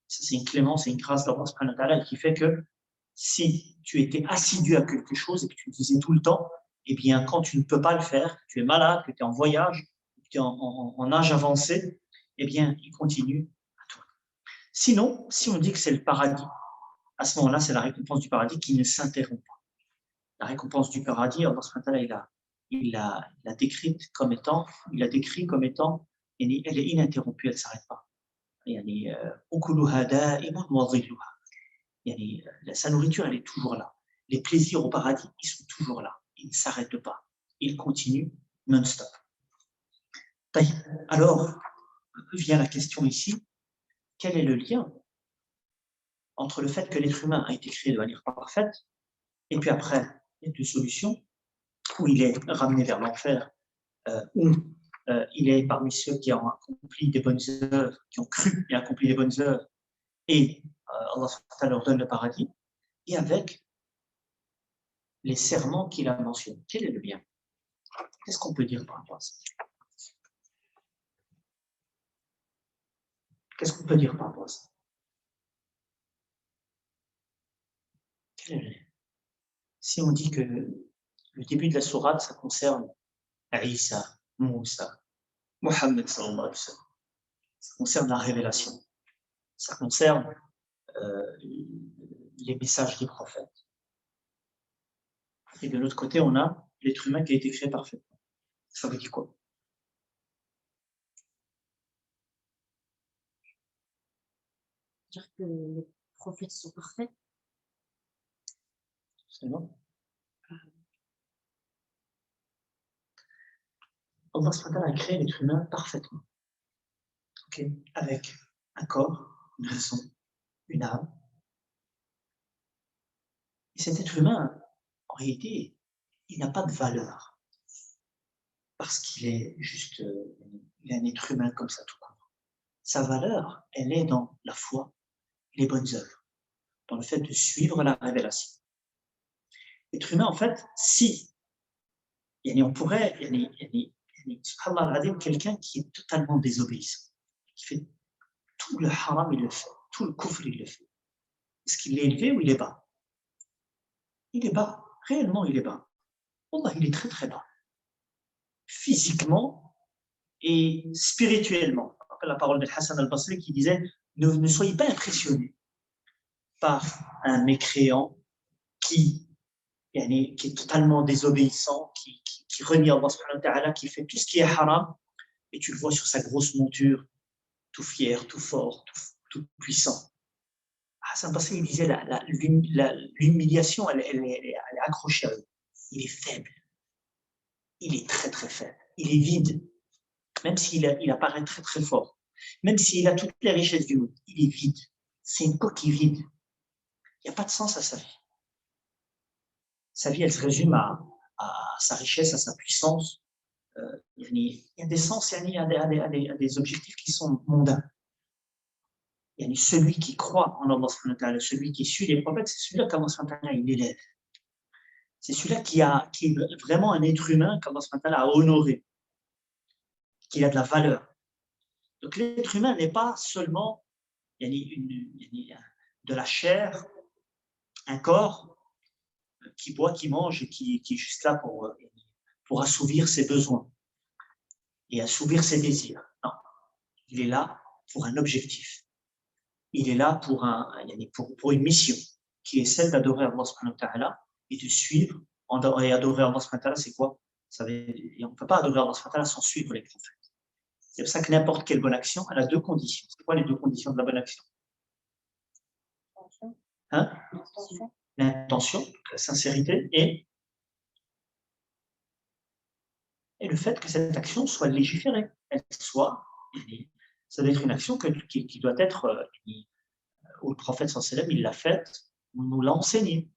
C'est une clémence, c'est une grâce d'Allah subhanahu wa ta'ala qui fait que si tu étais assidu à quelque chose et que tu le faisais tout le temps, eh bien, quand tu ne peux pas le faire, que tu es malade, que tu es en voyage, que tu es en âge avancé, eh bien, il continue à toi. Sinon, si on dit que c'est le paradis, à ce moment-là, c'est la récompense du paradis qui ne s'interrompt pas. La récompense du paradis, Allah subhanahu wa ta'ala, il l'a décrit comme étant, elle est ininterrompue, elle ne s'arrête pas. Sa nourriture, elle est toujours là. Les plaisirs au paradis, ils sont toujours là. Ils ne s'arrêtent pas. Ils continuent non-stop. Alors, vient la question ici, quel est le lien entre le fait que l'être humain a été créé de manière parfaite, et puis après, il y a deux solutions, où il est ramené vers l'enfer, où il est parmi ceux qui ont accompli des bonnes œuvres, qui ont cru et accompli des bonnes œuvres, et Allah leur donne le paradis, et avec les serments qu'il a mentionnés. Quel est le lien? Qu'est-ce qu'on peut dire par rapport à ça? Qu'est-ce qu'on peut dire par rapport à ça? Quel est le lien? Si on dit que le début de la sourate, ça concerne Isa, Moussa, Mohammed sallallahu alayhi wa sallam. Ça concerne la révélation. Ça concerne les messages des prophètes. Et de l'autre côté, on a l'être humain qui a été créé parfaitement. Ça veut dire quoi? Dire que les prophètes sont parfaits. C'est bon. Allah a créé l'être humain parfaitement. Okay. Avec un corps, une raison, une âme. Et cet être humain, en réalité, il n'a pas de valeur. Parce qu'il est juste il est un être humain comme ça tout court. Sa valeur, elle est dans la foi, les bonnes œuvres, dans le fait de suivre la révélation. L'être humain, en fait, si on pourrait, subhanallah, quelqu'un qui est totalement désobéissant, qui fait tout le haram, il le fait, tout le kufr, il le fait. Est-ce qu'il est élevé ou il est bas? Il est bas, réellement il est bas. Allah, il est très très bas. Physiquement et spirituellement. Je rappelle la parole de Hassan al-Basri qui disait ne soyez pas impressionnés par un mécréant qui est totalement désobéissant, qui renie Allah subhanahu wa ta'ala, qui fait tout ce qui est haram, et tu le vois sur sa grosse monture, tout fier, tout fort, tout puissant. Hassan al-Basri, il disait l'humiliation, elle est accrochée à eux. Il est faible. Il est très très faible. Il est vide. Même s'il apparaît très très fort. Même s'il a toutes les richesses du monde, il est vide. C'est une coquille vide. Il n'y a pas de sens à sa vie. Sa vie, elle se résume à sa richesse, à sa puissance. Il y a des sens, il y a des objectifs qui sont mondains. Il y a celui qui croit en Allah, celui qui suit les prophètes, c'est celui-là qu'Allah il élève. C'est celui-là qui est vraiment un être humain qu'Allah a honoré, qui a de la valeur. Donc l'être humain n'est pas seulement de la chair, un corps qui boit, qui mange et qui est juste là pour assouvir ses besoins et assouvir ses désirs. Non, il est là pour un objectif. Il est là pour une mission qui est celle d'adorer Allah subhanahu wa ta'ala et de suivre. Et adorer Allah subhanahu wa ta'ala, c'est quoi? On ne peut pas adorer Allah subhanahu wa ta'ala sans suivre les prophètes. C'est pour ça que n'importe quelle bonne action, elle a deux conditions. C'est quoi les deux conditions de la bonne action? L'intention, la sincérité et et le fait que cette action soit légiférée, ça doit être une action qui doit être, où le prophète sallallahu alayhi wa sallam, il l'a faite, nous l'a enseigné.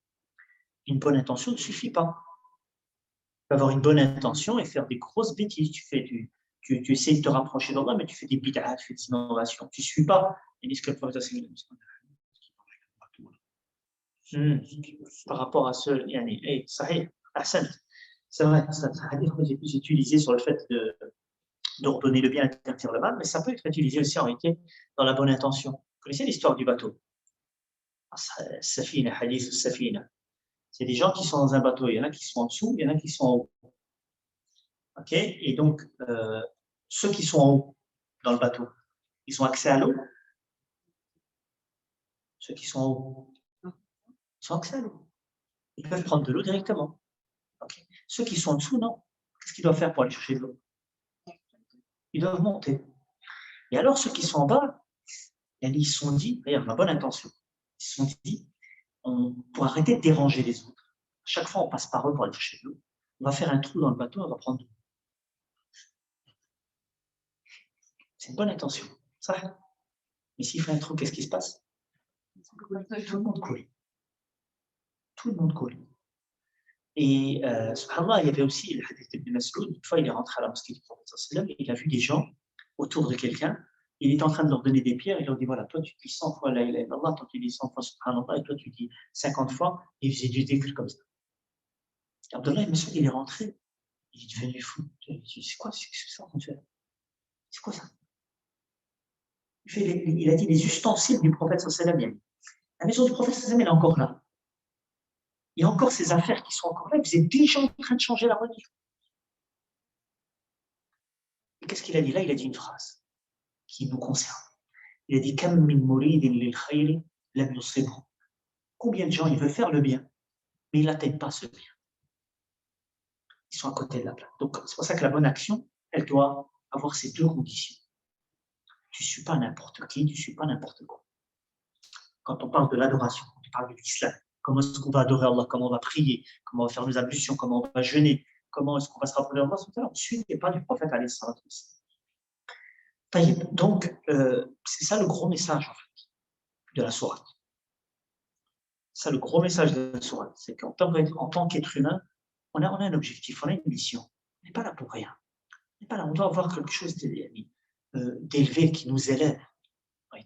Une bonne intention ne suffit pas. Tu peux avoir une bonne intention et faire des grosses bêtises. Tu essaies de te rapprocher d'Allah, mais tu fais des bid'ah, tu fais des innovations. Tu ne suis pas. Et ce que le prophète sallallahu alayhi wa sallam, par rapport à ce, sahih, Hassan, c'est vrai, c'est un hadith que j'ai plus utilisé sur le fait d'ordonner le bien et d'interdire le mal, mais ça peut être utilisé aussi en réalité dans la bonne intention. Vous connaissez l'histoire du bateau? Safina, hadith Safina. C'est des gens qui sont dans un bateau, il y en a qui sont en dessous, il y en a qui sont en haut. Ok? Et donc, ceux qui sont en haut dans le bateau, ils ont accès à l'eau? Ceux qui sont en haut, ils ont accès à l'eau. Ils peuvent prendre de l'eau directement. Okay. Ceux qui sont en dessous, non. Qu'est-ce qu'ils doivent faire pour aller chercher de l'eau? Ils doivent monter. Et alors, ceux qui sont en bas, ils se sont dit, d'ailleurs, ma bonne intention, ils se sont dit, pour arrêter de déranger les autres, chaque fois on passe par eux pour aller chercher de l'eau, on va faire un trou dans le bateau, on va prendre de l'eau. C'est une bonne intention, ça. Mais s'il fait un trou, qu'est-ce qui se passe? Tout le monde coule. Tout le monde coule. Et subhanallah, il y avait aussi le hadith d'Ibn Mas'ud. Une fois, il est rentré à la mosquée du prophète sallallahu alayhi wa sallam, et il a vu des gens autour de quelqu'un. Il est en train de leur donner des pierres. Il leur dit, voilà, toi tu dis 100 fois la ilaha illallah, toi tu dis 100 fois subhanallah, et toi tu dis 50 fois. Et il faisait du dhikr comme ça. Abdullah ibn Mas'ud, il est rentré. Il est devenu fou. C'est quoi ça qu'on fait? C'est quoi ça? Il a dit les ustensiles du prophète sallallahu alayhi wa sallam. La maison du prophète sallallahu alayhi wa sallam, elle est encore là. Il y a encore ces affaires qui sont encore là. Vous êtes déjà en train de changer la religion. Et qu'est-ce qu'il a dit là? Il a dit une phrase qui nous concerne. Il a dit combien de gens ils veulent faire le bien, mais ils n'atteignent pas ce bien. Ils sont à côté de la plaque. Donc c'est pour ça que la bonne action, elle doit avoir ces deux conditions. Tu ne suis pas n'importe qui, tu ne suis pas n'importe quoi. Quand on parle de l'adoration, quand on parle de l'islam, comment est-ce qu'on va adorer Allah, comment on va prier, comment on va faire nos ablutions, comment on va jeûner, comment est-ce qu'on va se rappeler d'Allah, on ne suit pas du prophète alayhi salatu wassalam. Donc, c'est ça le gros message en fait, de la sourate. Ça, le gros message de la sourate, c'est qu'en tant qu'être humain, on a un objectif, on a une mission. On n'est pas là pour rien. On n'est pas là, on doit avoir quelque chose d'élevé qui nous élève.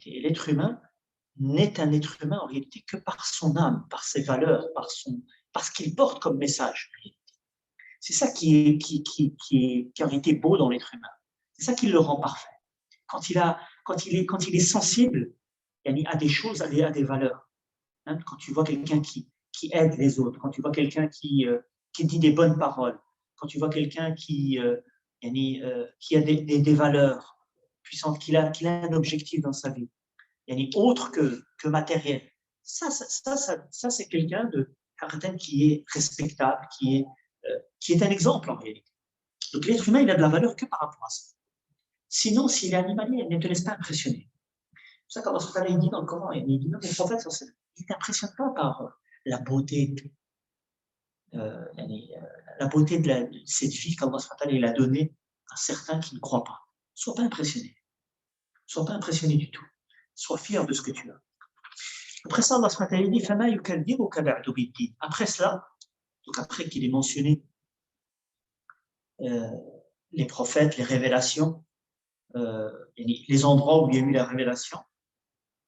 Et l'être humain n'est un être humain en réalité que par son âme, par ses valeurs, par ce qu'il porte comme message. C'est ça qui est en réalité beau dans l'être humain. C'est ça qui le rend parfait. Quand il est sensible à des choses, à des valeurs. Hein, quand tu vois quelqu'un qui aide les autres, quand tu vois quelqu'un qui dit des bonnes paroles, quand tu vois quelqu'un qui a des valeurs puissantes, qu'il a un objectif dans sa vie, autre que matériel. Ça c'est quelqu'un de qui est respectable, qui est un exemple en réalité. Donc l'être humain, il a de la valeur que par rapport à ça. Sinon, s'il est animalier, il ne te laisse pas impressionner. C'est ça qu'Allah dit dans le Coran, il dit non, mais le prophète, il ne t'impressionne pas par la beauté de cette vie qu'Allah il a donnée à certains qui ne croient pas. Sois pas impressionné. Sois pas impressionné du tout. Sois fier de ce que tu as. Après ça, Allah dit après cela, donc après qu'il ait mentionné les prophètes, les révélations, les endroits où il y a eu la révélation,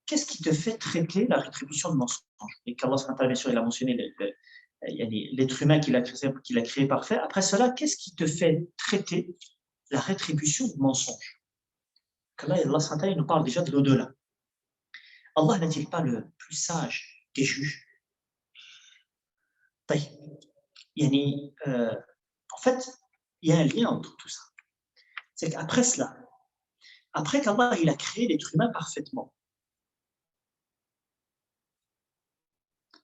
qu'est-ce qui te fait traiter la rétribution de mensonge? Et qu'Allah, bien sûr, il a mentionné l'être humain qu'il a créé parfait. Après cela, qu'est-ce qui te fait traiter la rétribution de mensonge? Là, Allah, il nous parle déjà de l'au-delà. Allah n'est-il pas le plus sage des juges? En fait, il y a un lien entre tout ça. C'est qu'après cela, après qu'Allah il a créé l'être humain parfaitement,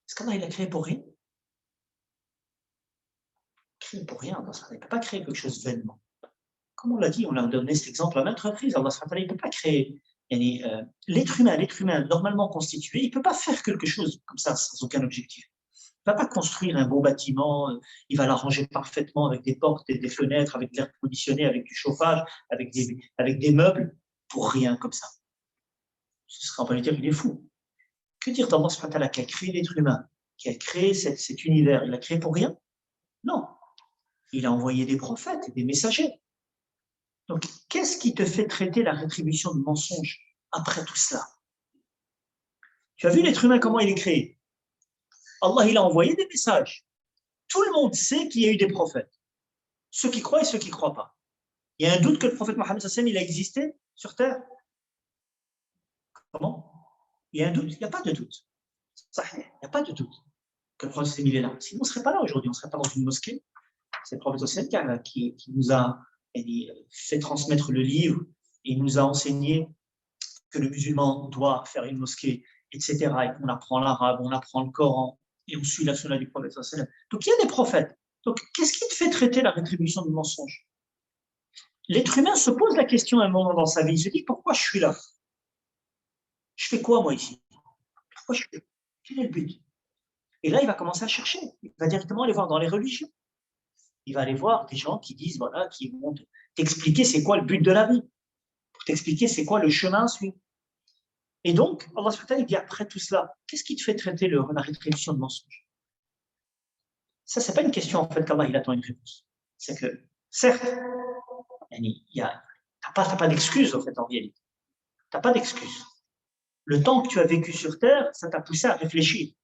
est-ce qu'Allah il a créé pour rien? Créé pour rien, il ne peut pas créer quelque chose vainement. Comme on l'a dit, on a donné cet exemple à maintes reprises, Allah il ne peut pas créer. L'être humain normalement constitué, il ne peut pas faire quelque chose comme ça sans aucun objectif. Il ne va pas construire un beau bâtiment, il va l'arranger parfaitement avec des portes et des fenêtres, avec de l'air conditionné, avec du chauffage, avec des meubles, pour rien comme ça. Ce serait, on va lui dire, il est fou. Que dire d'Allah subhanahu wa ta'ala qui a créé l'être humain, qui a créé cet univers, il l'a créé pour rien? Non. Il a envoyé des prophètes et des messagers. Donc, qu'est-ce qui te fait traiter la rétribution de mensonge après tout cela? Tu as vu l'être humain, comment il est créé? Allah, il a envoyé des messages. Tout le monde sait qu'il y a eu des prophètes. Ceux qui croient et ceux qui ne croient pas. Il y a un doute que le prophète Mohammed il a existé sur Terre? Comment? Il y a un doute? Il n'y a pas de doute. Il n'y a pas de doute que le prophète il est là. Sinon, on ne serait pas là aujourd'hui. On ne serait pas dans une mosquée. C'est le prophète qui nous a fait transmettre le livre et nous a enseigné que le musulman doit faire une mosquée, etc. Et qu'on apprend l'arabe, on apprend le Coran et on suit la sunna du prophète. Donc il y a des prophètes. Donc qu'est-ce qui te fait traiter la rétribution du mensonge? L'être humain se pose la question à un moment dans sa vie. Il se dit pourquoi je suis là? Je fais quoi moi ici? Pourquoi je suis là? Quel est le but? Et là, il va commencer à chercher. Il va directement aller voir dans les religions. Il va aller voir des gens qui disent, voilà, qui vont t'expliquer c'est quoi le but de la vie, pour t'expliquer c'est quoi le chemin à suivre. Et donc, Allah subhanahu wa ta'ala, il dit après tout cela, qu'est-ce qui te fait traiter la rétribution de mensonge? Ça, c'est pas une question en fait qu'Allah il attend une réponse. C'est que, certes, t'as pas d'excuse en fait en réalité. T'as pas d'excuse. Le temps que tu as vécu sur terre, ça t'a poussé à réfléchir.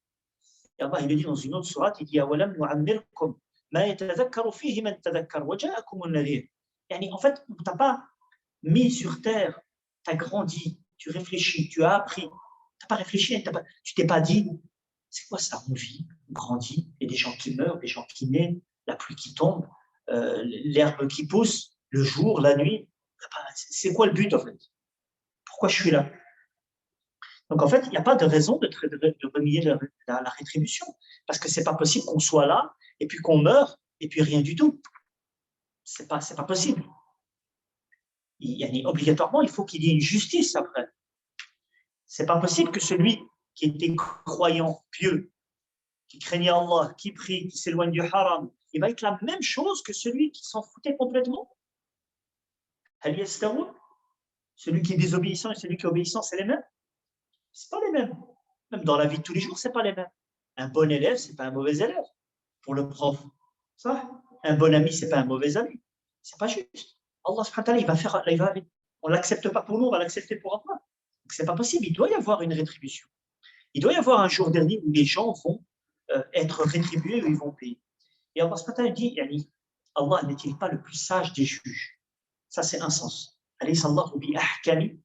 Et Allah il le dit dans une autre sourate, il dit awalam nu'ammirkum ma yatadhakkaru fihi man tadhakkar wa ja'akum an-nadhir. En fait, on t'a pas mis sur terre, tu as grandi, tu réfléchis, tu as appris. Tu n'as pas réfléchi, tu t'es pas dit, c'est quoi ça? On vit, on grandit, il y a des gens qui meurent, des gens qui naissent, la pluie qui tombe, l'herbe qui pousse, le jour, la nuit. C'est quoi le but en fait? Pourquoi je suis là? Donc en fait, il n'y a pas de raison de renier la rétribution, parce que c'est pas possible qu'on soit là, et puis qu'on meure, et puis rien du tout. C'est pas possible. Obligatoirement, il faut qu'il y ait une justice après. C'est pas possible que celui qui était croyant, pieux, qui craignait Allah, qui prie, qui s'éloigne du haram, il va être la même chose que celui qui s'en foutait complètement. Celui qui est désobéissant et celui qui est obéissant, c'est les mêmes? C'est pas les mêmes. Même dans la vie de tous les jours, c'est pas les mêmes. Un bon élève, c'est pas un mauvais élève pour le prof. Ça, un bon ami, c'est pas un mauvais ami. C'est pas juste. Allah subhanahu wa ta'ala, on l'accepte pas pour nous, on va l'accepter pour Allah. C'est pas possible. Il doit y avoir une rétribution. Il doit y avoir un jour dernier où les gens vont être rétribués, où ils vont payer. Et Allah subhanahu wa ta'ala dit, Allah n'est-il pas le plus sage des juges? Ça, c'est un sens. Alaysa Allahu bi ahkami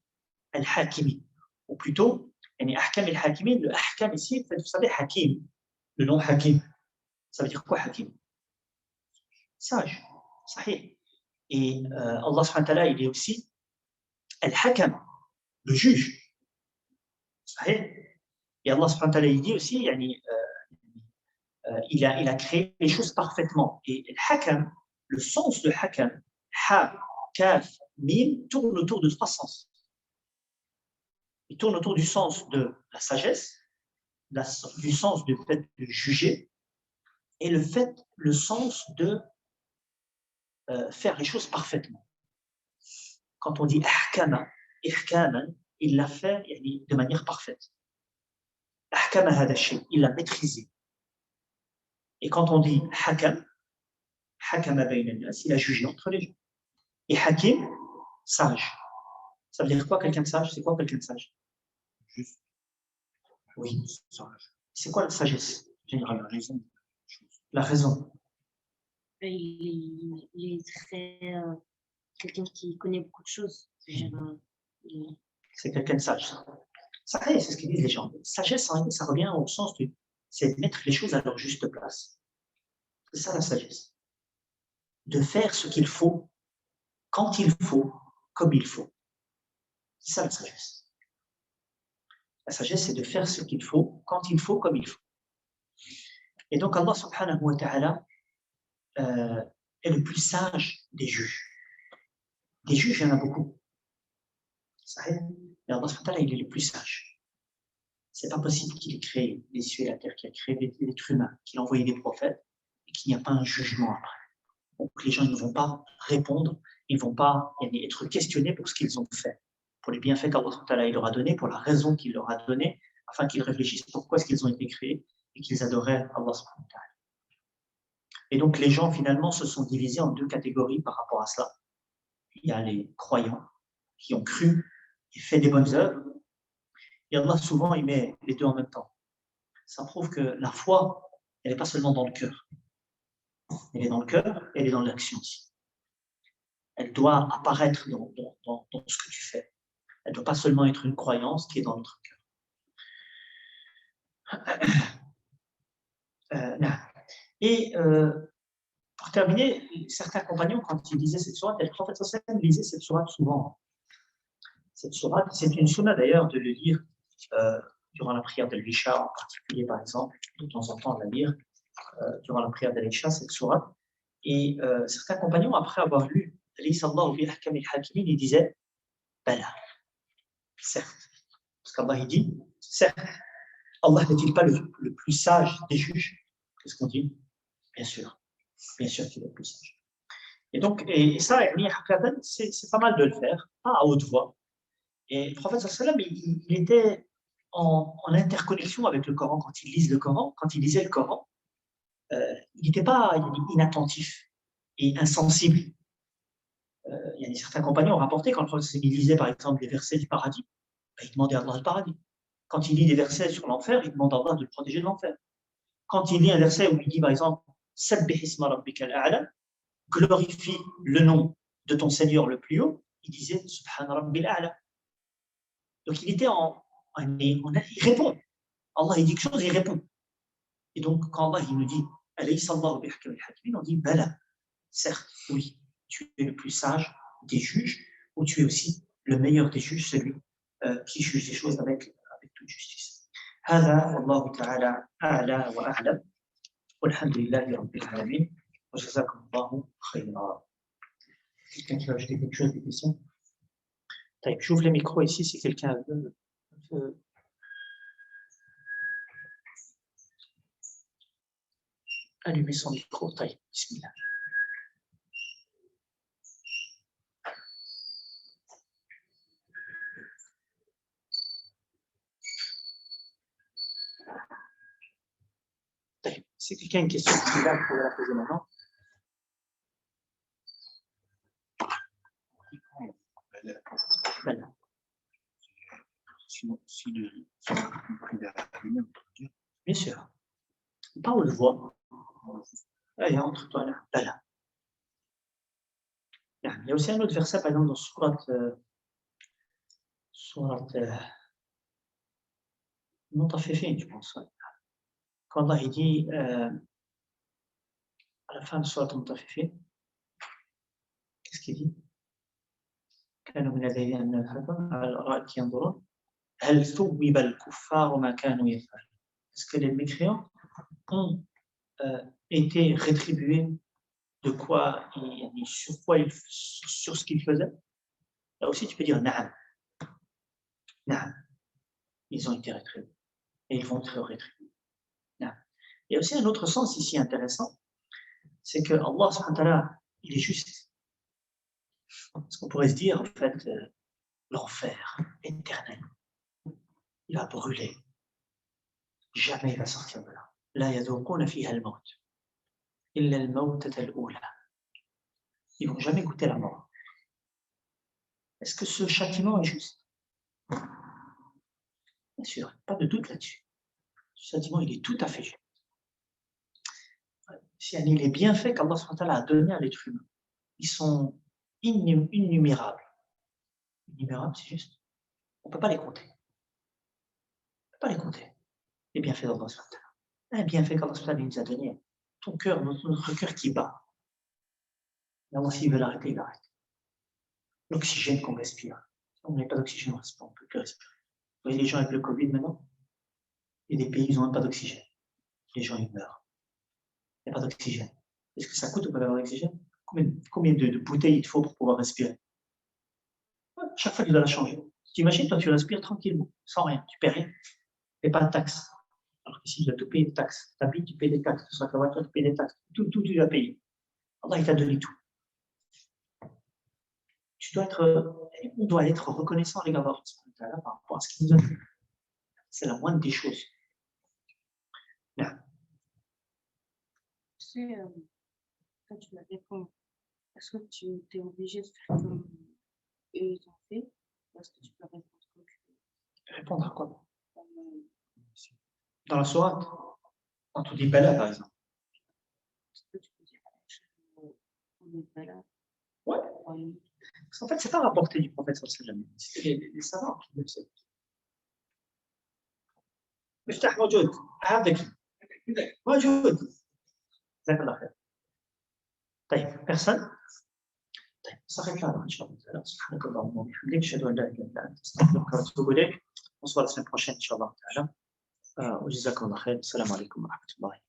al-hakimi. Ou plutôt, ahkam al-hakimi, le ahkam ici, vous savez, hakim, le nom hakim. Ça veut dire quoi, hakim? Sage. Sahih. Et Allah subhanahu wa ta'ala, il est aussi al-hakam, le juge. Sahih. Et Allah subhanahu wa ta'ala, il dit aussi, il a créé les choses parfaitement. Et al-hakam, le sens de hakam, ha, kaf, mim, tourne autour de trois sens. Il tourne autour du sens de la sagesse, du sens du fait de juger, et le sens de faire les choses parfaitement. Quand on dit ahkama, ihkaman, il l'a fait de manière parfaite. Ahkama hada shay, il l'a maîtrisé. Et quand on dit hakam, hakama bayna an-nas, il a jugé entre les gens. Et hakim, sage. Ça veut dire quoi quelqu'un de sage? C'est quoi quelqu'un de sage? Juste. Oui, sage. C'est quoi la sagesse? La raison. La raison. Il est très quelqu'un qui connaît beaucoup de choses. C'est quelqu'un de sage. Ça, c'est ce qu'ils disent les gens. Sagesse, ça revient au sens c'est de mettre les choses à leur juste place. C'est ça la sagesse. De faire ce qu'il faut, quand il faut, comme il faut. C'est ça la sagesse. La sagesse, c'est de faire ce qu'il faut, quand il faut, comme il faut. Et donc Allah subhanahu wa ta'ala est le plus sage des juges. Des juges, il y en a beaucoup. Mais Allah subhanahu wa ta'ala, il est le plus sage. c'est pas possible qu'il ait créé les cieux et la terre, qu'il a créé l'être humain, qu'il a envoyé des prophètes et qu'il n'y a pas un jugement après. Donc les gens ils ne vont pas répondre, ils ne vont pas être questionnés pour ce qu'ils ont fait, pour les bienfaits qu'Allah leur a donnés, pour la raison qu'il leur a donnée, afin qu'ils réfléchissent pourquoi est-ce qu'ils ont été créés et qu'ils adoraient Allah. Et donc les gens finalement se sont divisés en deux catégories par rapport à cela. Il y a les croyants qui ont cru et fait des bonnes œuvres, et Allah souvent il met les deux en même temps. Ça prouve que la foi, elle n'est pas seulement dans le cœur. Elle est dans le cœur et elle est dans l'action aussi. Elle doit apparaître dans ce que tu fais. Elle ne doit pas seulement être une croyance qui est dans notre cœur. Et pour terminer, certains compagnons, quand ils lisaient cette sourate, le prophète sallallahu alayhi wa sallam lisait cette sourate souvent. Cette sourate, c'est une sunna d'ailleurs de le lire durant la prière de l'Isha en particulier, par exemple, de temps en temps de la lire durant la prière de l'Isha, cette sourate. Et certains compagnons, après avoir lu Sallallahu bi ahkamil hakimin, ils disaient Bala, certes. Parce qu'Allah il dit, certes, Allah n'est-il pas le plus sage des juges? Qu'est-ce qu'on dit? Bien sûr qu'il est le plus sage. Et donc, et ça, c'est pas mal de le faire, pas à haute voix. Et le prophète sallallahu alayhi wa sallam, il était en interconnexion avec le Coran quand il lisait le Coran, il n'était pas inattentif et insensible. Il y a certains compagnons ont rapporté quand le prophète lisait par exemple des versets du paradis, il demandait à Allah le paradis. Quand il lit des versets sur l'enfer, il demande à Allah de le protéger de l'enfer. Quand il lit un verset où il dit par exemple Sabbih isma rabbikal a'la, glorifie le nom de ton Seigneur le plus haut, il disait Subhan rabbil a'la. Donc il était il répond. Allah il dit quelque chose, il répond. Et donc quand Allah il nous dit Alayhi sallallahu bi ahkamil hakimin, on dit Bala, certes, oui, tu es le plus sage des juges, ou tu es aussi le meilleur des juges, celui qui juge les choses avec toute justice. هذا والله تعالى أعلى وأعلم والحمد لله رب العالمين وجزاكم الله خيرا. Quelqu'un qui va ajouter quelque chose, des questions? J'ouvre les micros ici si quelqu'un veut allumer son micro. Bismillah. Si quelqu'un a une question, vous pouvez la poser maintenant. Voilà. Sinon, si le prière à lui-même, on peut dire. Bien sûr. Pas haute voix. Allez, entre-toi là. Voilà. Il y a aussi un autre verset, par exemple, dans Sourate Mutaffifin, je pense. Quand Allah dit à la fin de Sourate Mutaffifin, qu'est-ce qu'il dit? كانوا من الذين نفقوا على الأرائك ينظرون هل ثوب الكفار ما كانوا يفعلون. Est-ce que les mécréants ont été rétribués de quoi, sur ce qu'ils faisaient? Là aussi, tu peux dire Na'am. Na'am. Ils ont été rétribués. Et ils vont être rétribués. Na'am. Il y a aussi un autre sens ici intéressant, c'est que Allah subhanahu wa ta'ala, il est juste. Parce qu'on pourrait se dire, en fait, l'enfer éternel, il va brûler. Jamais il va sortir de là. La yadouquna fiha al-maut. Illa al-mautata al-ula. Ils ne vont jamais goûter la mort. Est-ce que ce châtiment est juste? Bien sûr, pas de doute là-dessus. Ce châtiment, il est tout à fait juste. Les bienfaits qu'Allah subhanahu wa ta'ala a donnés à l'être humain, ils sont innumérables. Innumérables, c'est juste. On ne peut pas les compter. On ne peut pas les compter. Les bienfaits d'Allah subhanahu wa ta'ala. Un bienfait qu'Allah subhanahu wa ta'ala nous a donné. Ton cœur, notre cœur qui bat. Et Allah, s'il veut l'arrêter, il l'arrête. L'oxygène qu'on respire. Si on n'a pas d'oxygène, on ne peut plus respirer. Vous voyez les gens avec le Covid maintenant? Il y a des pays, ils n'ont même pas d'oxygène. Les gens, ils meurent. Il n'y a pas d'oxygène. Est-ce que ça coûte de pas avoir d'oxygène? Combien de bouteilles il faut pour pouvoir respirer? Chaque fois, tu dois la changer. Tu imagines, toi, tu respires tranquillement, sans rien, tu ne perds rien. paie pas de taxes. Alors qu'ici, tu dois tout payer de taxes. Tu habites, tu payes des taxes. Tu sois ta voiture, tu payes des taxes. Tout, tu dois payer. Allah, il t'a donné tout. On doit être reconnaissant à l'égard d'Allah par rapport à ce qu'il nous a fait. C'est la moindre des choses. Tu sais, quand tu me réponds, est-ce que tu es obligé de faire comme eux ils ont fait, ou est-ce que tu peux répondre comme tu veux? Répondre à quoi? Comme, Dans la sourate, on te dit Bala, par exemple. est-ce que tu peux dire on est pas là? Ouais. Oui. Parce qu'en fait, c'est pas rapporté du prophète sallallahu alayhi wa sallam. C'est les savants qui le savent. مفتاح موجود عندك موجود جزاك الله خير طيب personne طيب صحيح هذا ان شاء الله سبحانك اللهم وبحمدك اشهد ان لا اله الا انت استغفرك واتوب اليك on se voit la semaine prochaine ان شاء الله تعالى وجزاكم الله خير السلام عليكم ورحمه الله